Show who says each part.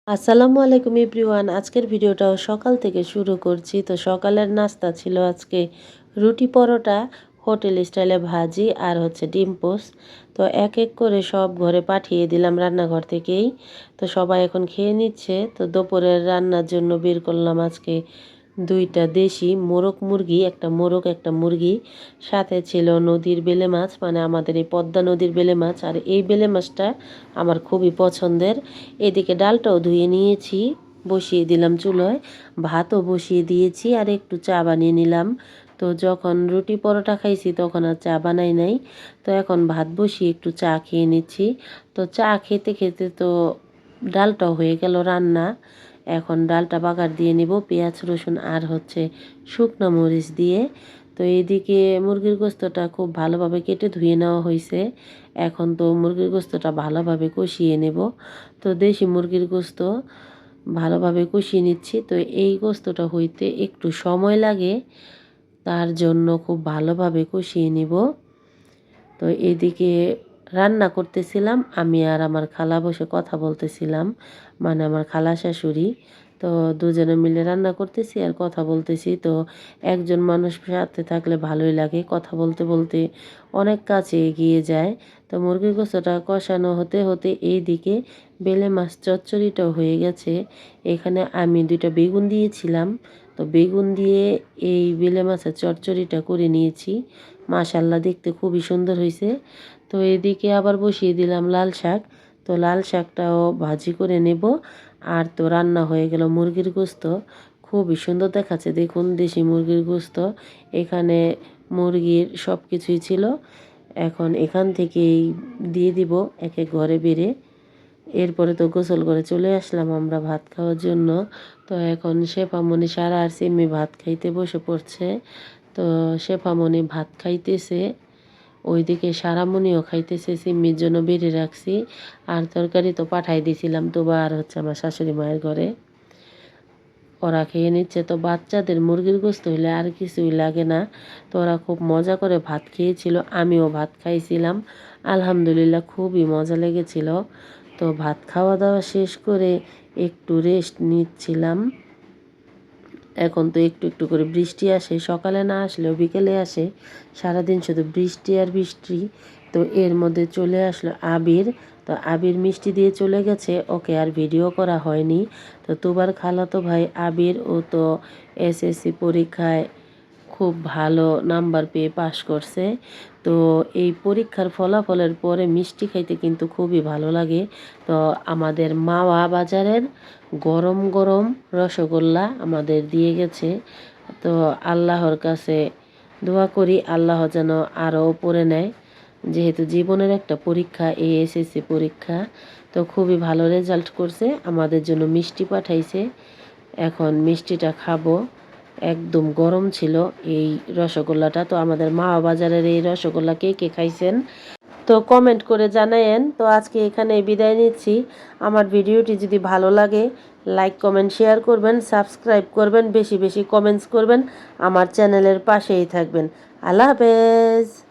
Speaker 1: আসসালামু আলাইকুম এভরিওয়ান। আজকের ভিডিওটাও সকাল থেকে শুরু করছি। তো সকালের নাস্তা ছিল আজকে রুটি পরোটা, হোটেল স্টাইলে ভাজি আর হচ্ছে ডিম পোস্ট। তো এক এক করে সব ঘরে পাঠিয়ে দিলাম রান্নাঘর থেকেই। তো সবাই এখন খেয়ে নিচ্ছে। তো দুপুরের রান্নার জন্য বের করলাম আজকে দুইটা দেশি মোরগ মুরগি, একটা মোরগ একটা মুরগি, সাথে ছিল নদীর বেলে মাছ, মানে আমাদের এই পদ্মা নদীর বেলে মাছ। আর এই বেলে মাছটা আমার খুবই পছন্দের। এদিকে ডালটাও ধুয়ে নিয়েছি, বসিয়ে দিলাম চুলোয়, ভাতও বসিয়ে দিয়েছি আর একটু চা বানিয়ে নিলাম। তো যখন রুটি পরোটা খাইছি তখন আর চা বানাই নাই। তো এখন ভাত বসিয়ে একটু চা খেয়ে নিচ্ছি। তো চা খেতে খেতে তো ডালটাও হয়ে গেল রান্না। এখন ডালটা বাগার দিয়ে নিব পেঁয়াজ রসুন আর হচ্ছে শুকনো মরিচ দিয়ে। তো এইদিকে মুরগির গোস্তটা খুব ভালোভাবে কেটে ধুয়ে নেওয়া হয়েছে। এখন তো মুরগির গোস্তটা ভালোভাবে কষিয়ে নেব। তো দেশি মুরগির গোস্ত ভালোভাবে কষিয়ে নিচ্ছি। তো এই গোস্তটা হইতে একটু সময় লাগে, তার জন্য খুব ভালোভাবে কষিয়ে নিব। তো এদিকে রান্না করতেছিলাম, আমি আর আমার খালা বসে কথা বলতেছিলাম, মানে আমার খালা শাশুড়ি। তো দুজনে মিলে রান্না করতেছি আর কথা বলতেছি। তো একজন মানুষ সাথে থাকলে ভালোই লাগে, কথা বলতে বলতে অনেক কাছে এগিয়ে যায়। তো মুরগির গোস্তটা কষানো হতে হতে এইদিকে বেলে মাছ চচ্চড়িটাও হয়ে গেছে। এখানে আমি দুইটা বেগুন দিয়েছিলাম। তো বেগুন দিয়ে এই বেলে মাছের চচ্চড়িটা করে নিয়েছি। মাশাল্লাহ, দেখতে খুবই সুন্দর হয়েছে। তো এদিকে আবার বসিয়ে দিলাম লাল শাক। তো লাল শাকটাও ভাজি করে নেব। আর তো রান্না হয়ে গেল মুরগির গোস্ত। খুবই সুন্দর দেখাচ্ছে, দেখুন দেশি মুরগির গোস্ত। এখানে মুরগির সব কিছুই ছিল। এখন এখান থেকেই দিয়ে দিব এক এক ঘরে বেড়ে। এরপরে তো গোসল করে চলে আসলাম আমরা ভাত খাওয়ার জন্য। তো এখন শেফামণি সারা আর সিম্মি ভাত খাইতে বসে পড়ছে। তো শেফামণি ভাত খাইতেছে, ওইদিকে সারামণিও খাইতেছে। সিম্মির জন্য বেড়ে রাখছি। আর তরকারি তো পাঠাই দিয়েছিলাম তোবা আর হচ্ছে আমার শাশুড়ি মায়ের ঘরে, ওরা খেয়ে নিচ্ছে। তো বাচ্চাদের মুরগির গোস্ত হইলে আর কিছুই লাগে না। তো ওরা খুব মজা করে ভাত খেয়েছিল, আমিও ভাত খাইছিলাম। আলহামদুলিল্লাহ, খুবই মজা লেগেছিল। তো ভাত খাওয়া দাওয়া শেষ করে একটু রেস্ট নিচ্ছিলাম। এখন তো একটু একটু করে বৃষ্টি আসে, সকালে না আসলেও বিকেলে আসে। সারাদিন শুধু বৃষ্টি আর বৃষ্টি। তো এর মধ্যে চলে আসলো আবির। তো আবির মিষ্টি দিয়ে চলে গেছে, ওকে আর ভিডিও করা হয়নি। তো তোবার খালাতো ভাই আবির, ও তো এসএসসি পরীক্ষায় খুব ভালো নাম্বার পেয়ে পাশ করছে। তো এই পরীক্ষার ফলাফলের পরে মিষ্টি খাইতে কিন্তু খুবই ভালো লাগে। তো আমাদের মাওয়া বাজারের গরম গরম রসগোল্লা আমাদের দিয়ে গেছে। তো আল্লাহর কাছে দোয়া করি আল্লাহ যেন আরও পড়ে নেয়, যেহেতু জীবনের একটা পরীক্ষা, এই এসএসসি পরীক্ষা। তো খুবই ভালো রেজাল্ট করছে, আমাদের জন্য মিষ্টি পাঠাইছে। এখন মিষ্টিটা খাবো। একদম গরম ছিল এই রসগোল্লাটা। তো আমাদের মা বাজারের এই রসগোল্লা কে কে খাইছেন তো কমেন্ট করে জানায়েন। তো আজকে এখানে বিদায় নিচ্ছি। আমার ভিডিওটি যদি ভালো লাগে লাইক কমেন্ট শেয়ার করবেন, সাবস্ক্রাইব করবেন, বেশি বেশি কমেন্টস করবেন, আমার চ্যানেলের পাশেই থাকবেন। আল্লাহ হাফেজ।